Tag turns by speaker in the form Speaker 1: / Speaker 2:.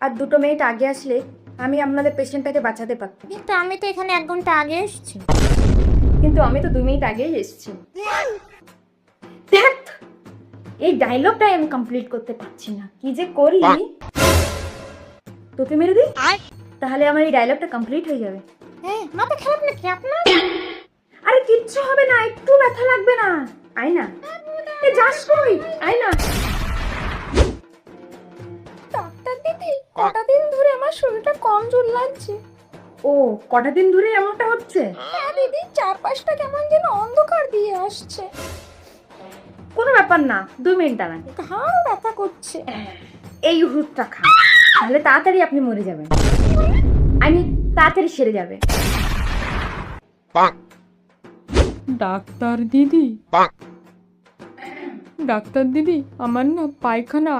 Speaker 1: আর 2 minute আগে আসলে আমি আপনাদের পেশেন্টটাকে বাঁচাতে পারতাম।
Speaker 2: কিন্তু আমি তো এখানে 1 ঘন্টা আগে এসেছি।
Speaker 1: কিন্তু আমি তো 2 মিনিট আগেই এসেছি। দেখ, এই ডায়লগটাই আমি কমপ্লিট করতে পারছি না, কি যে করি। তোকে মেরে দিই, তাহলে আমার এই ডায়লগটা কমপ্লিট হয়ে যাবে।
Speaker 2: হ্যাঁ, মাথা খারাপ নাকি আপনার?
Speaker 1: আরে কিচ্ছু হবে না, একটু ব্যথা লাগবে না। আয় না, যাস কই, আয় না।
Speaker 2: ডাক্তার দিদি, কটা দিন ধরে আমার শরীরটা কমজোর লাগছে।
Speaker 1: ও, কটা দিন ধরে এমনটা হচ্ছে?
Speaker 2: হ্যাঁ দিদি, চারপাশটা কেমন যেন অন্ধকার দিয়ে আসছে।
Speaker 1: কোনো ব্যাপার না, 2 মিনিট দাঁড়ান।
Speaker 2: ঘাড় ব্যথা করছে।
Speaker 1: এই ওষুধটা খান, তাহলে তাড়াতাড়ি আপনি মরে যাবেন। আমি তাড়াতাড়ি সেরে যাবে।
Speaker 3: ডাক্তার দিদি, ডাক্তার দিদি, আমার না পায়খানা